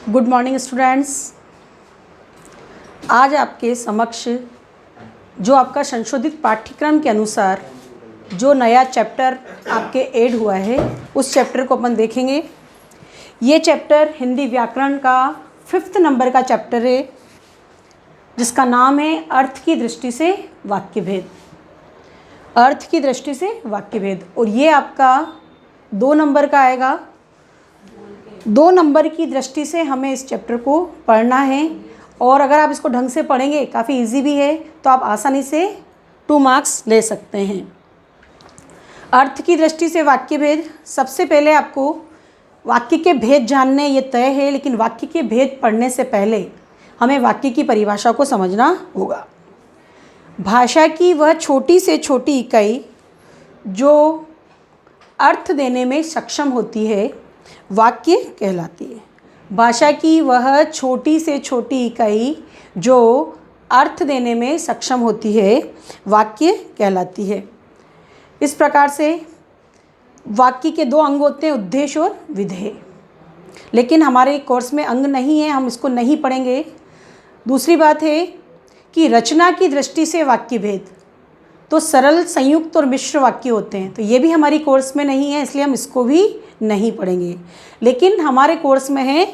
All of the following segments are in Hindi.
Good morning students. आज आपके समक्ष जो आपका संशोधित पाठ्यक्रम के अनुसार जो नया चैप्टर आपके ऐड हुआ है उस चैप्टर को अपन देखेंगे। ये चैप्टर हिंदी व्याकरण का 5th नंबर का चैप्टर है जिसका नाम है अर्थ की दृष्टि से वाक्य भेद। अर्थ की दृष्टि से वाक्य भेद, और ये आपका 2 नंबर का आएगा। 2 नंबर की दृष्टि से हमें इस चैप्टर को पढ़ना है, और अगर आप इसको ढंग से पढ़ेंगे, काफ़ी इजी भी है, तो आप आसानी से 2 मार्क्स ले सकते हैं। अर्थ की दृष्टि से वाक्य भेद, सबसे पहले आपको वाक्य के भेद जानने ये तय है, लेकिन वाक्य के भेद पढ़ने से पहले हमें वाक्य की परिभाषा को समझना होगा। भाषा की वह छोटी से छोटी इकाई जो अर्थ देने में सक्षम होती है वाक्य कहलाती है। भाषा की वह छोटी से छोटी इकाई जो अर्थ देने में सक्षम होती है वाक्य कहलाती है। इस प्रकार से वाक्य के 2 अंग होते हैं, उद्देश्य और विधेय, लेकिन हमारे कोर्स में अंग नहीं है, हम इसको नहीं पढ़ेंगे। दूसरी बात है कि रचना की दृष्टि से वाक्य भेद, तो सरल, संयुक्त और मिश्र वाक्य होते हैं, तो ये भी हमारी कोर्स में नहीं है, इसलिए हम इसको भी नहीं पढ़ेंगे। लेकिन हमारे कोर्स में है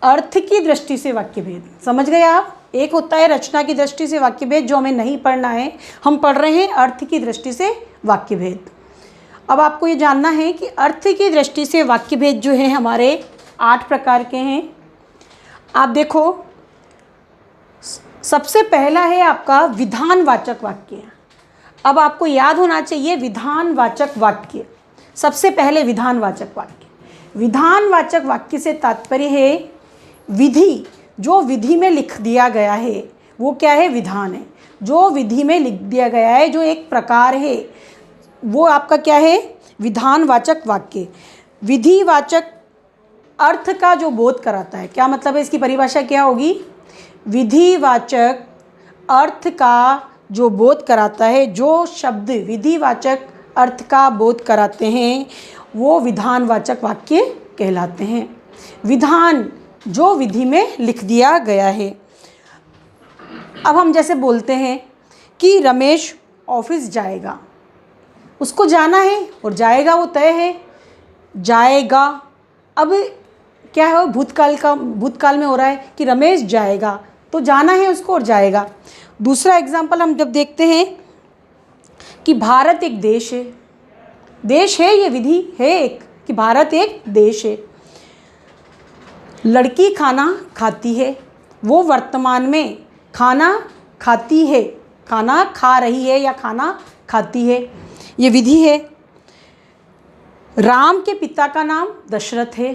अर्थ की दृष्टि से वाक्य भेद। समझ गए आप? एक होता है रचना की दृष्टि से वाक्य भेद जो हमें नहीं पढ़ना है, हम पढ़ रहे हैं अर्थ की दृष्टि से वाक्य भेद। अब आपको ये जानना है कि अर्थ की दृष्टि से वाक्य भेद जो है हमारे 8 प्रकार के हैं। आप देखो, सबसे पहला है आपका विधानवाचक वाक्य। अब आपको याद होना चाहिए विधानवाचक वाक्य, सबसे पहले विधानवाचक वाक्य। विधानवाचक वाक्य से तात्पर्य है विधि, जो विधि में लिख दिया गया है वो क्या है? विधान है। जो विधि में लिख दिया गया है, जो एक प्रकार है, वो आपका क्या है? विधानवाचक वाक्य। विधिवाचक अर्थ का जो बोध कराता है, क्या मतलब है? इसकी परिभाषा क्या होगी? विधिवाचक अर्थ का जो बोध कराता है, जो शब्द विधिवाचक अर्थ का बोध कराते हैं वो विधानवाचक वाक्य कहलाते हैं। विधान जो विधि में लिख दिया गया है। अब हम जैसे बोलते हैं कि रमेश ऑफिस जाएगा, उसको जाना है और जाएगा वो तय है, जाएगा। अब क्या है? भूतकाल में हो रहा है कि रमेश जाएगा, तो जाना है उसको और जाएगा। दूसरा एग्जाम्पल हम जब देखते हैं कि भारत एक देश है, देश है, ये विधि है एक कि भारत एक देश है। लड़की खाना खाती है, वो वर्तमान में खाना खाती है, खाना खा रही है या खाना खाती है, ये विधि है। राम के पिता का नाम दशरथ है,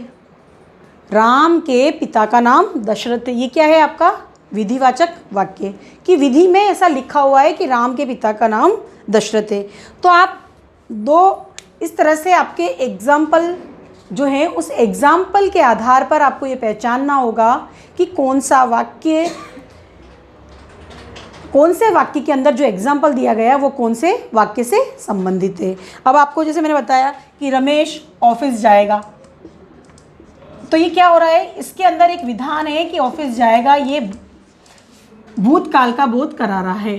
राम के पिता का नाम दशरथ है, ये क्या है? आपका विधिवाचक वाक्य, कि विधि में ऐसा लिखा हुआ है कि राम के पिता का नाम दशरथ है। तो आप 2 इस तरह से आपके एग्जाम्पल जो है, उस एग्जाम्पल के आधार पर आपको ये पहचानना होगा कि कौन से वाक्य के अंदर जो एग्जाम्पल दिया गया वो कौन से वाक्य से संबंधित है। अब आपको जैसे मैंने बताया कि रमेश ऑफिस जाएगा, तो ये क्या हो रहा है? इसके अंदर एक विधान है कि ऑफिस जाएगा, ये भूतकाल का बोध करा रहा है।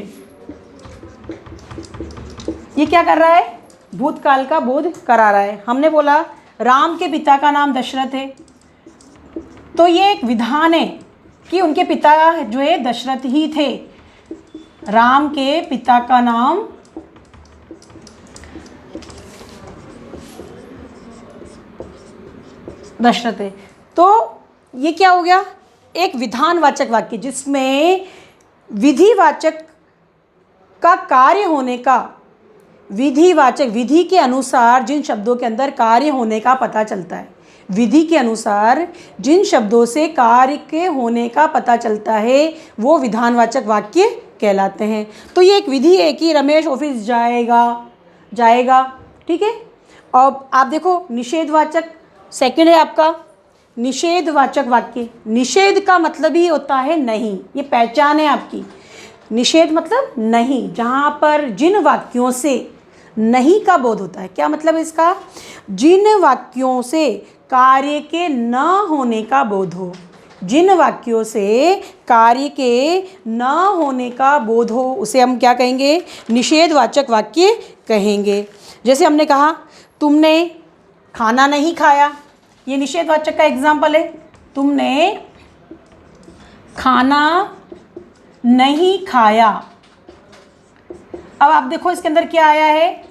ये क्या कर रहा है? भूतकाल का बोध करा रहा है। हमने बोला राम के पिता का नाम दशरथ है, तो ये एक विधान है कि उनके पिता जो है दशरथ ही थे। राम के पिता का नाम दशरथ है, तो ये क्या हो गया? एक विधानवाचक वाक्य जिसमें विधिवाचक का कार्य होने का, विधिवाचक विधि के अनुसार जिन शब्दों के अंदर कार्य होने का पता चलता है, विधि के अनुसार जिन शब्दों से कार्य के होने का पता चलता है वो विधानवाचक वाक्य कहलाते हैं। तो ये एक विधि है कि रमेश ऑफिस जाएगा, ठीक है। और आप देखो निषेधवाचक सेकंड है आपका निषेधवाचक वाक्य। निषेध का मतलब ही होता है नहीं, ये पहचान है आपकी। निषेध मतलब नहीं, जहाँ पर जिन वाक्यों से नहीं का बोध होता है। क्या मतलब इसका? जिन वाक्यों से कार्य के न होने का बोध हो, जिन वाक्यों से कार्य के न होने का बोध हो उसे हम क्या कहेंगे, निषेधवाचक वाक्य कहेंगे। जैसे हमने कहा तुमने खाना नहीं खाया, ये निषेधवाचक का एग्जाम्पल है। तुमने खाना नहीं खाया। अब आप देखो इसके अंदर क्या आया है,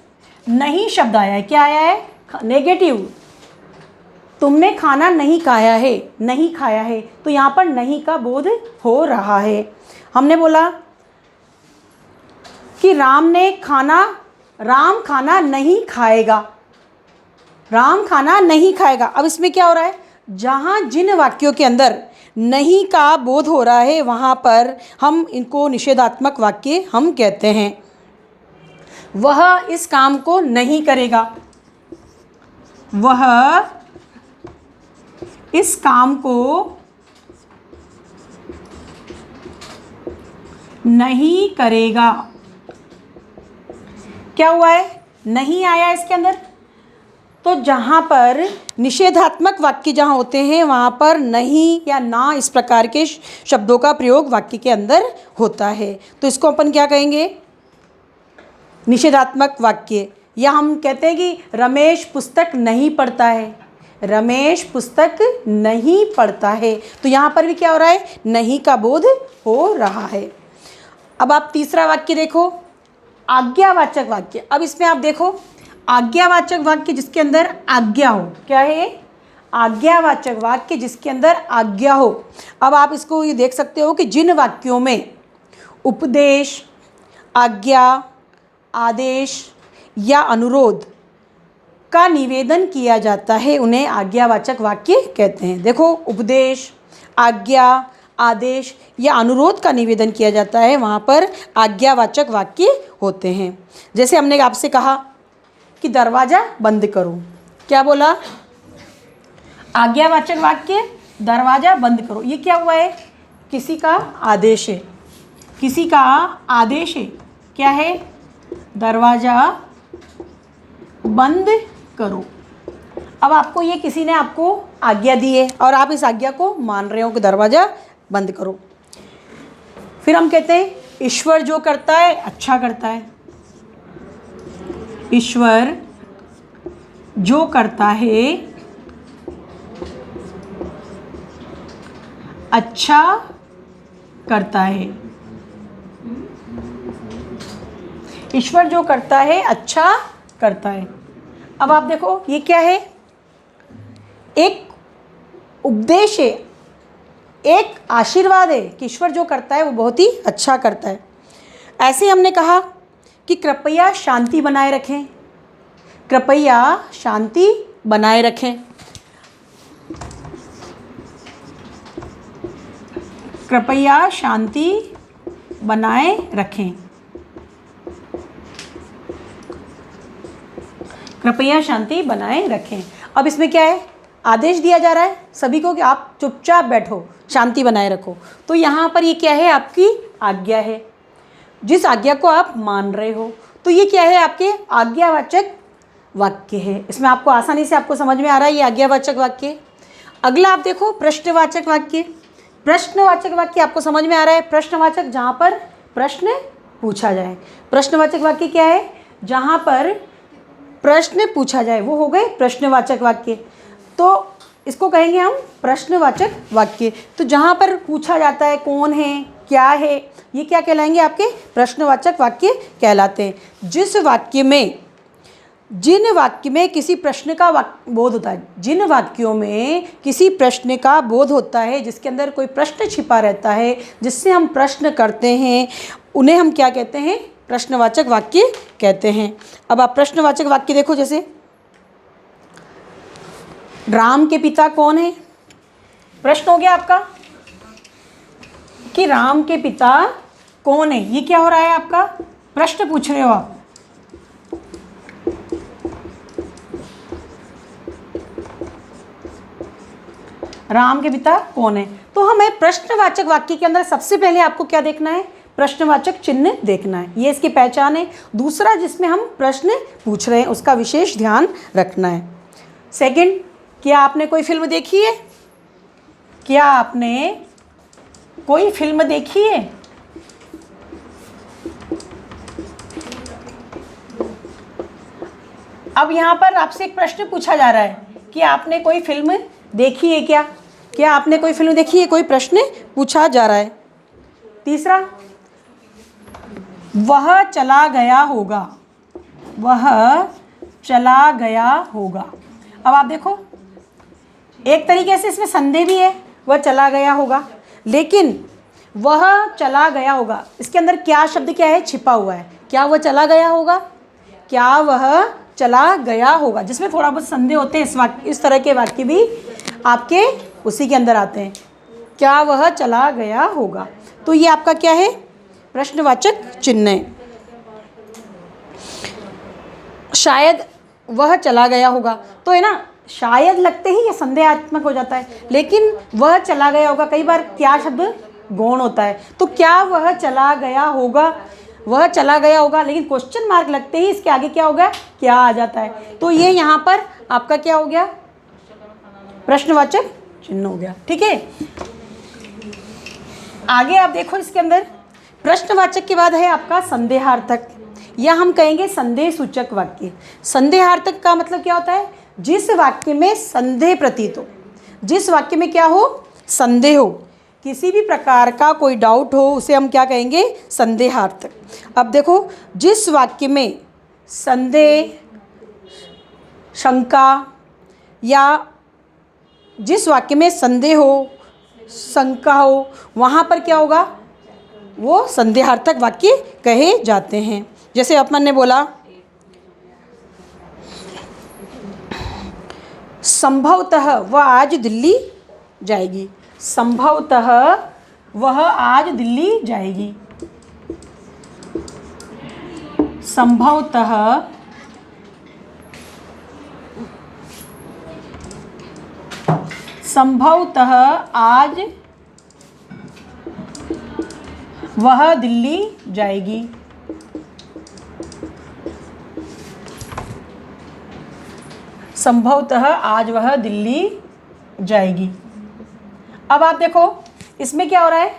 नहीं शब्द आया है। क्या आया है, नेगेटिव। तुमने खाना नहीं खाया है, नहीं खाया है, तो यहाँ पर नहीं का बोध हो रहा है। हमने बोला कि राम खाना नहीं खाएगा, राम खाना नहीं खाएगा। अब इसमें क्या हो रहा है, जहाँ जिन वाक्यों के अंदर नहीं का बोध हो रहा है वहाँ पर हम इनको निषेधात्मक वाक्य हम कहते हैं। वह इस काम को नहीं करेगा, वह इस काम को नहीं करेगा। क्या हुआ है, नहीं आया इसके अंदर। तो जहाँ पर निषेधात्मक वाक्य जहाँ होते हैं वहाँ पर नहीं या ना इस प्रकार के शब्दों का प्रयोग वाक्य के अंदर होता है। तो इसको अपन क्या कहेंगे, निषेधात्मक वाक्य। या हम कहते हैं कि रमेश पुस्तक नहीं पढ़ता है, रमेश पुस्तक नहीं पढ़ता है। तो यहाँ पर भी क्या हो रहा है, नहीं का बोध हो रहा है। अब आप तीसरा वाक्य देखो, आज्ञावाचक वाक्य। अब इसमें आप देखो आज्ञावाचक वाक्य जिसके अंदर आज्ञा हो। क्या है, आज्ञावाचक वाक्य जिसके अंदर आज्ञा हो। अब आप इसको ये देख सकते हो कि जिन वाक्यों में उपदेश, आज्ञा, आदेश या अनुरोध का निवेदन किया जाता है उन्हें आज्ञावाचक वाक्य कहते हैं। देखो उपदेश, आज्ञा, आदेश या अनुरोध का निवेदन किया जाता है वहाँ पर आज्ञावाचक वाक्य होते हैं। जैसे हमने आपसे कहा कि दरवाज़ा बंद करो, क्या बोला, आज्ञावाचक वाक्य दरवाज़ा बंद करो। ये क्या हुआ है, किसी का आदेश है, किसी का आदेश है। क्या है, दरवाज़ा बंद करो। अब आपको ये किसी ने आपको आज्ञा दी है और आप इस आज्ञा को मान रहे हो कि दरवाज़ा बंद करो। फिर हम कहते हैं ईश्वर जो करता है अच्छा करता है, ईश्वर जो करता है अच्छा करता है, ईश्वर जो करता है अच्छा करता है। अब आप देखो ये क्या है, एक उपदेश है, एक आशीर्वाद है कि ईश्वर जो करता है वो बहुत ही अच्छा करता है। ऐसे हमने कहा कि कृपया शांति बनाए रखें, कृपया शांति बनाए रखें, कृपया शांति बनाए रखें, कृपया शांति बनाए रखें। अब इसमें क्या है, आदेश दिया जा रहा है सभी को कि आप चुपचाप बैठो, शांति बनाए रखो। तो यहाँ पर ये क्या है, आपकी आज्ञा है, जिस आज्ञा को आप मान रहे हो। तो ये क्या है, आपके आज्ञावाचक वाक्य है। इसमें आपको आसानी से आपको समझ में आ रहा है ये आज्ञावाचक वाक्य। अगला आप देखो प्रश्नवाचक वाक्य। प्रश्नवाचक वाक्य आपको समझ में आ रहा है, प्रश्नवाचक जहाँ पर प्रश्न पूछा जाए। प्रश्नवाचक वाक्य क्या है, जहाँ पर प्रश्न पूछा जाए वो हो गए प्रश्नवाचक वाक्य। तो इसको कहेंगे हम प्रश्नवाचक वाक्य। तो जहाँ पर पूछा जाता है कौन है, क्या है, ये क्या कहलाएंगे, आपके प्रश्नवाचक वाक्य कहलाते हैं। जिन वाक्य में किसी प्रश्न का बोध होता है, जिन वाक्यों में किसी प्रश्न का बोध होता है, जिसके अंदर कोई प्रश्न छिपा रहता है, जिससे हम प्रश्न करते हैं, उन्हें हम क्या कहते हैं, प्रश्नवाचक वाक्य कहते हैं। अब आप प्रश्नवाचक वाक्य देखो, जैसे राम के पिता कौन है, प्रश्न हो गया आपका कि राम के पिता कौन है। ये क्या हो रहा है, आपका प्रश्न पूछ रहे हो आप। राम के पिता कौन है। तो हमें प्रश्नवाचक वाक्य के अंदर सबसे पहले आपको क्या देखना है, प्रश्नवाचक चिन्ह देखना है, ये इसकी पहचान है। दूसरा, जिसमें हम प्रश्न पूछ रहे हैं उसका विशेष ध्यान रखना है। सेकंड, क्या आपने कोई फिल्म देखी है, क्या आपने कोई फिल्म देखी है? अब यहाँ पर आपसे एक प्रश्न पूछा जा रहा है कि आपने कोई फिल्म देखी है क्या? क्या आपने कोई फिल्म देखी है? कोई प्रश्न पूछा जा रहा है। तीसरा, वह चला गया होगा। वह चला गया होगा। अब आप देखो, एक तरीके से इसमें संदेह भी है, वह चला गया होगा, लेकिन वह चला गया होगा, इसके अंदर क्या शब्द क्या है? छिपा हुआ है। क्या वह चला गया होगा? क्या वह चला गया होगा? जिसमें थोड़ा बहुत संदेह होते हैं, इस तरह के वाक्य भी आपके उसी के अंदर आते हैं। क्या वह चला गया होगा? तो ये आपका क्या है? प्रश्नवाचक चिन्ह है। शायद वह चला गया होगा, तो है ना, शायद लगते ही ये संदेहात्मक हो जाता है, लेकिन वह चला गया होगा, कई बार क्या शब्द गौण होता है। तो क्या वह चला गया होगा? वह चला गया होगा, लेकिन क्वेश्चन मार्क लगते ही इसके आगे क्या हो गया? क्या आ जाता है। तो ये यहाँ पर आपका क्या हो गया? प्रश्नवाचक चिन्ह हो गया। ठीक है, आगे आप देखो, इसके अंदर प्रश्नवाचक के बाद है आपका संदेहार्थक, या हम कहेंगे संदेह सूचक वाक्य। संदेहार्थक का मतलब क्या होता है? जिस वाक्य में संदेह प्रतीत हो, जिस वाक्य में क्या हो? संदेह हो, किसी भी प्रकार का कोई डाउट हो, उसे हम क्या कहेंगे? संदेहार्थक। अब देखो, जिस वाक्य में संदेह, शंका, या जिस वाक्य में संदेह हो, शंका हो, वहाँ पर क्या होगा? वो संदेहार्थक वाक्य कहे जाते हैं। जैसे अपन ने बोला, संभवतः वह आज दिल्ली जाएगी। संभवतः वह आज दिल्ली जाएगी। संभवतः आज वह दिल्ली जाएगी। संभवतः आज वह दिल्ली जाएगी। अब आप देखो, इसमें क्या हो रहा है?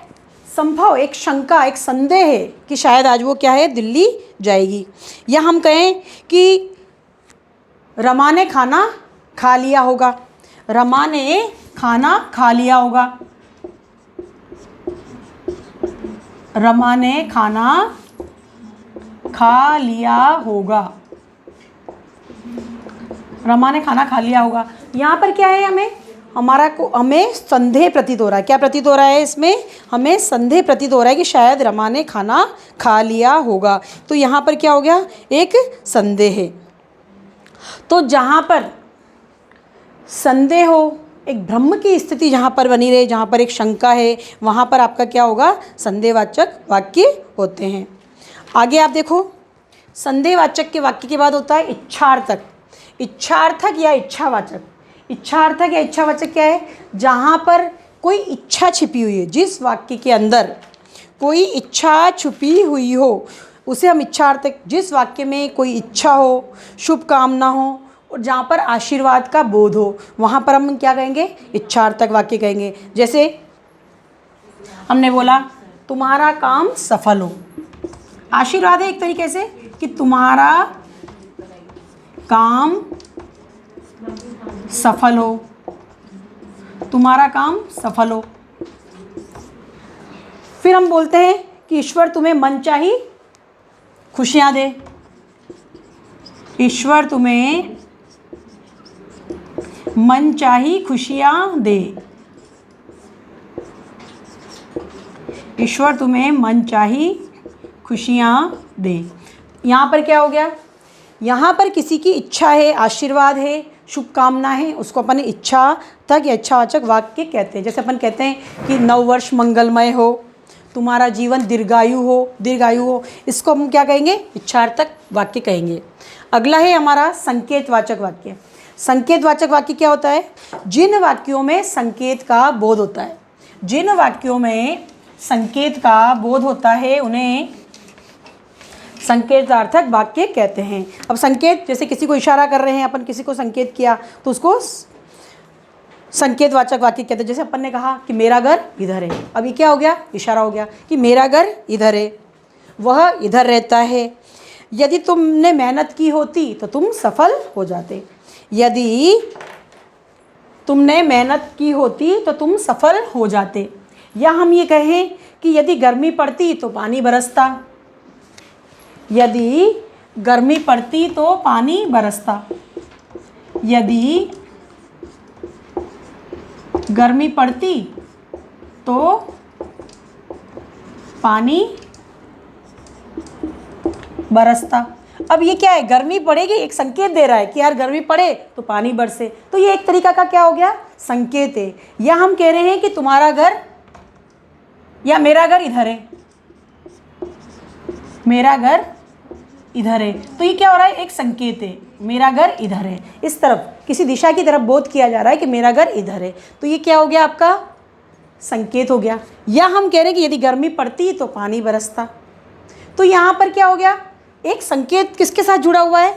संभव, एक शंका, एक संदेह है कि शायद आज वो क्या है? दिल्ली जाएगी। या हम कहें कि रमा ने खाना खा लिया होगा। रमा ने खाना खा लिया होगा। रमा ने खाना खा लिया होगा। रमा ने खाना खा लिया होगा। यहाँ पर क्या है? हमें संदेह प्रतीत हो रहा है। क्या प्रतीत हो रहा है? इसमें हमें संदेह प्रतीत हो रहा है कि शायद रमा ने खाना खा लिया होगा। तो यहाँ पर क्या हो गया? एक संदेह है। तो जहाँ पर संदेह हो, एक भ्रम की स्थिति जहाँ पर बनी रहे, जहाँ पर एक शंका है, वहाँ पर आपका क्या होगा? संदेहवाचक वाक्य होते हैं। आगे आप देखो, संदेहवाचक के वाक्य के बाद होता है इच्छार्थक। इच्छार्थक या इच्छावाचक। इच्छार्थक या इच्छावाचक क्या है? जहाँ पर कोई इच्छा छिपी हुई है, जिस वाक्य के अंदर कोई इच्छा छुपी हुई हो, उसे हम इच्छार्थक। जिस वाक्य में कोई इच्छा हो, शुभ कामना हो, और जहाँ पर आशीर्वाद का बोध हो, वहाँ पर हम क्या कहेंगे? इच्छार्थक वाक्य कहेंगे। जैसे हमने बोला, तुम्हारा काम सफल हो। आशीर्वाद है एक तरीके से कि तुम्हारा काम सफल हो, तुम्हारा काम सफल हो। फिर हम बोलते हैं कि ईश्वर तुम्हें मनचाही खुशियाँ दे। ईश्वर तुम्हें मनचाही खुशियाँ दे। ईश्वर तुम्हें मनचाही खुशियाँ दे। यहाँ पर क्या हो गया? यहाँ पर किसी की इच्छा है, आशीर्वाद है, शुभकामना है, उसको अपन इच्छा तक या इच्छावाचक वाक्य कहते हैं। जैसे अपन कहते हैं कि नववर्ष मंगलमय हो, तुम्हारा जीवन दीर्घायु हो, इसको हम क्या कहेंगे? इच्छार्थक वाक्य कहेंगे। अगला है हमारा संकेतवाचक वाक्य। संकेतवाचक वाक्य क्या होता है? जिन वाक्यों में संकेत का बोध होता है, जिन वाक्यों में संकेत का बोध होता है, उन्हें संकेतार्थक वाक्य कहते हैं। अब संकेत, जैसे किसी को इशारा कर रहे हैं अपन, किसी को संकेत किया तो उसको संकेतवाचक वाक्य कहते हैं। जैसे अपन ने कहा कि मेरा घर इधर है, अब ये क्या हो गया, इशारा हो गया कि मेरा घर इधर है, वह इधर रहता है। यदि तुमने मेहनत की होती तो तुम सफल हो जाते। यदि तुमने मेहनत की होती तो तुम सफल हो जाते। या हम ये कहें कि यदि गर्मी पड़ती तो पानी बरसता। यदि गर्मी पड़ती तो पानी बरसता। यदि गर्मी पड़ती तो पानी बरसता। अब ये क्या है, गर्मी पड़ेगी, एक संकेत दे रहा है कि यार गर्मी पड़े तो पानी बरसे, तो ये एक तरीका का क्या हो गया, संकेत है। या हम कह रहे हैं कि तुम्हारा घर या मेरा घर इधर है, मेरा घर इधर है, तो ये क्या हो रहा है, एक संकेत है, मेरा घर इधर है, इस तरफ किसी दिशा की तरफ बोध किया जा रहा है कि मेरा घर इधर है, तो ये क्या हो गया, आपका संकेत हो गया। या हम कह रहे हैं कि यदि गर्मी पड़ती तो पानी बरसता, तो यहाँ पर क्या हो गया, एक संकेत किसके साथ जुड़ा हुआ है,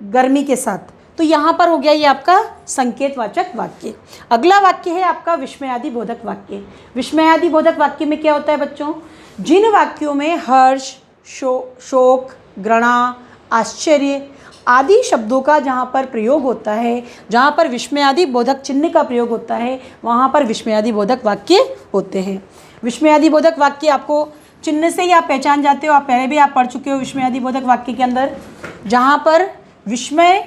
गर्मी के साथ, तो यहाँ पर हो गया ये आपका संकेतवाचक वाक्य। अगला वाक्य है आपका विस्मयादि बोधक वाक्य। विस्मयादि बोधक वाक्य में क्या होता है बच्चों, जिन वाक्यों में हर्ष, शोक, घृणा, आश्चर्य आदि शब्दों का जहाँ पर प्रयोग होता है, जहाँ पर विस्मयादि बोधक चिन्ह का प्रयोग होता है, वहाँ पर विस्मयादि बोधक वाक्य होते हैं। विस्मयादि बोधक वाक्य आपको चिन्ह से ही आप पहचान जाते हो, आप पहले भी आप पढ़ चुके हो विस्मयादि बोधक वाक्य के अंदर, जहाँ पर विस्मय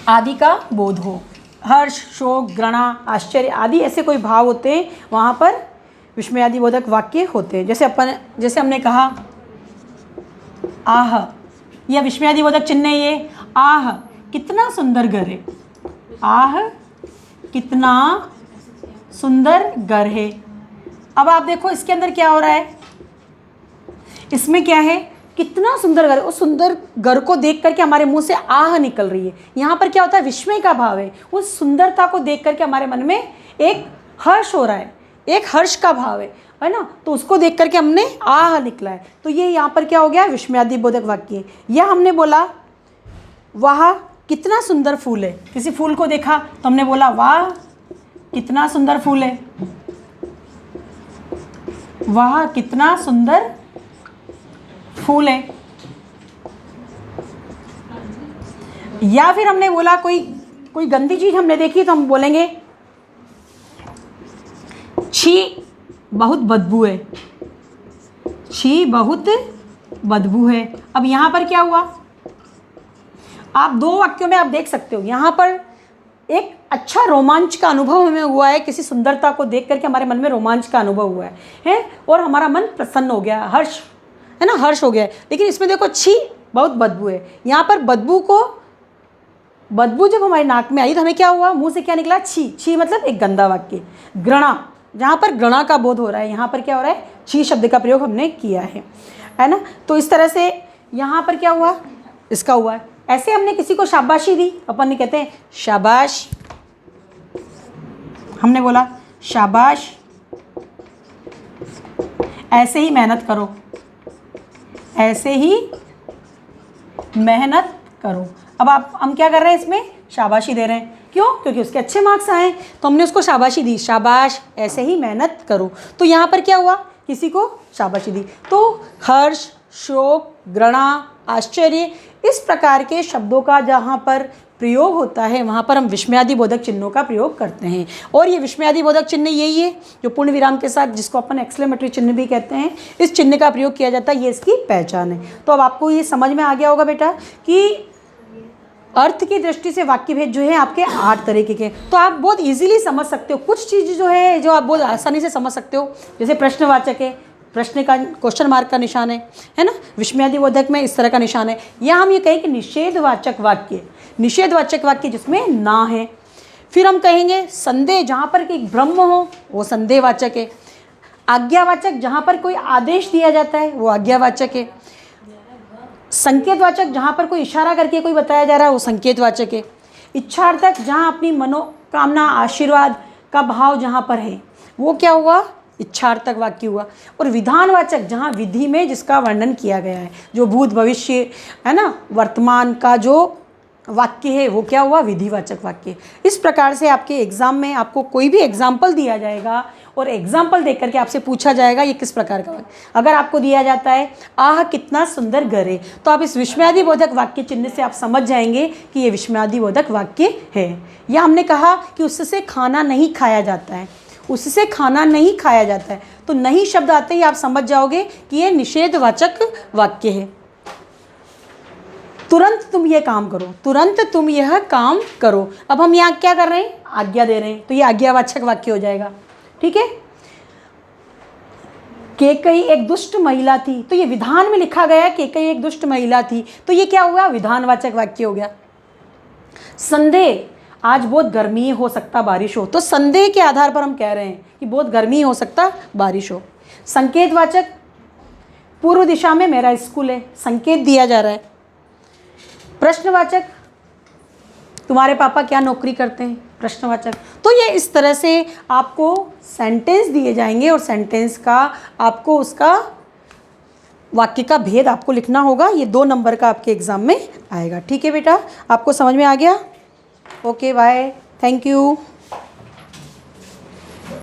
आदि का बोध हो, हर्ष, शोक, घृणा, आश्चर्य आदि ऐसे कोई भाव होते हैं, वहाँ पर विस्मयादि बोधक वाक्य होते हैं। जैसे हमने कहा आह, यह विस्मयादि बोधक चिन्ह है, ये आह कितना सुंदर घर है, आह कितना सुंदर घर है। अब आप देखो इसके अंदर क्या हो रहा है, इसमें क्या है, कितना सुंदर घर है, उस सुंदर घर को देख करके हमारे मुंह से आह निकल रही है। यहाँ पर क्या होता है, विस्मय का भाव है, उस सुंदरता को देख करके हमारे मन में एक हर्ष हो रहा है, एक हर्ष का भाव है ना, तो उसको देख करके हमने आह निकला है, तो ये यहाँ पर क्या हो गया, विस्मयादि बोधक वाक्य। या हमने बोला वाह कितना सुंदर फूल है, किसी फूल को देखा तो हमने बोला वाह कितना सुंदर फूल है, वाह कितना सुंदर फूल है। या फिर हमने बोला कोई गंदी चीज हमने देखी तो हम बोलेंगे छी बहुत बदबू है, छी बहुत बदबू है। अब यहाँ पर क्या हुआ, आप दो वाक्यों में आप देख सकते हो, यहाँ पर एक अच्छा रोमांच का अनुभव हमें हुआ है, किसी सुंदरता को देख करके हमारे मन में रोमांच का अनुभव हुआ है और हमारा मन प्रसन्न हो गया, हर्ष है ना, हर्ष हो गया है। लेकिन इसमें देखो छी बहुत बदबू है, यहाँ पर बदबू जब हमारी नाक में आई तो हमें क्या हुआ, मुंह से क्या निकला, छी। छी मतलब एक गंदा वाक्य। घृणा, जहाँ पर घृणा का बोध हो रहा है, यहाँ पर क्या हो रहा है, छी शब्द का प्रयोग हमने किया है ना। तो इस तरह से यहाँ पर क्या हुआ, इसका हुआ है। ऐसे हमने किसी को शाबाशी दी, अपन ने कहते हैं शाबाश, हमने बोला शाबाश, ऐसे ही मेहनत करो, ऐसे ही मेहनत करो। अब हम क्या कर रहे हैं, इसमें शाबाशी दे रहे हैं, क्यों, क्योंकि उसके अच्छे मार्क्स आए तो हमने उसको शाबाशी दी, शाबाश ऐसे ही मेहनत करो। तो यहाँ पर क्या हुआ, किसी को शाबाशी दी। तो हर्ष, शोक, घृणा, आश्चर्य इस प्रकार के शब्दों का जहाँ पर प्रयोग होता है, वहाँ पर हम विस्मयादि बोधक चिन्हों का प्रयोग करते हैं। और ये विस्मयादि बोधक चिन्ह यही है जो पूर्ण विराम के साथ, जिसको अपन एक्सक्लेमेटरी चिन्ह भी कहते हैं, इस चिन्ह का प्रयोग किया जाता है, ये इसकी पहचान है। तो अब आपको ये समझ में आ गया होगा बेटा कि अर्थ की दृष्टि से वाक्य भेद जो है आपके 8 तरीके के, तो आप बहुत इजीली समझ सकते हो। कुछ चीज़ जो है जो आप बहुत आसानी से समझ सकते हो, जैसे प्रश्नवाचक है, प्रश्न का क्वेश्चन मार्क का निशान है ना, विस्मयादि बोधक में इस तरह का निशान है। या हम ये कहें कि निषेधवाचक वाक्य, निषेधवाचक वाक्य जिसमें ना है। फिर हम कहेंगे संदेह, जहाँ पर एक ब्रह्म हो वो संदेहवाचक है। आज्ञावाचक, जहाँ पर कोई आदेश दिया जाता है वो आज्ञावाचक है। संकेतवाचक, जहाँ पर कोई इशारा करके कोई बताया जा रहा है वो संकेतवाचक है। इच्छार्थक, जहाँ अपनी मनोकामना आशीर्वाद का भाव जहाँ पर है वो क्या हुआ, इच्छार्थक वाक्य हुआ। और विधानवाचक, जहाँ विधि में जिसका वर्णन किया गया है, जो भूत भविष्य है ना, वर्तमान का जो वाक्य है वो क्या हुआ, विधिवाचक वाक्य। इस प्रकार से आपके एग्ज़ाम में आपको कोई भी एग्जाम्पल दिया जाएगा और एग्जाम्पल देख करके आपसे पूछा जाएगा ये किस प्रकार का वाक्य। अगर आपको दिया जाता है आह कितना सुंदर घर है, तो आप इस विस्मयादिबोधक वाक्य चिन्ह से आप समझ जाएंगे कि ये विस्मयादिबोधक वाक्य है। या हमने कहा कि उससे खाना नहीं खाया जाता है, उससे खाना नहीं खाया जाता है, तो नहीं शब्द आते ही आप समझ जाओगे कि ये निषेधवाचक वाक्य है। तुरंत तुम ये काम करो, तुरंत तुम यह काम करो। अब हम यहाँ क्या कर रहे हैं, आज्ञा दे रहे हैं, तो ये आज्ञावाचक वाक्य हो जाएगा। ठीक है। कैकेयी एक दुष्ट महिला थी, तो ये विधान में लिखा गया कैकेयी एक दुष्ट महिला थी, तो ये क्या हुआ, विधानवाचक वाक्य हो गया। संदेह, आज बहुत गर्मी हो सकता बारिश हो, तो संदेह के आधार पर हम कह रहे हैं कि बहुत गर्मी हो सकता बारिश हो। संकेतवाचक, पूर्व दिशा में मेरा स्कूल है, संकेत दिया जा रहा है। प्रश्नवाचक, तुम्हारे पापा क्या नौकरी करते हैं, प्रश्नवाचक। तो ये इस तरह से आपको सेंटेंस दिए जाएंगे और सेंटेंस का आपको उसका वाक्य का भेद आपको लिखना होगा। ये 2 नंबर का आपके एग्ज़ाम में आएगा। ठीक है बेटा, आपको समझ में आ गया? Okay bye, thank you.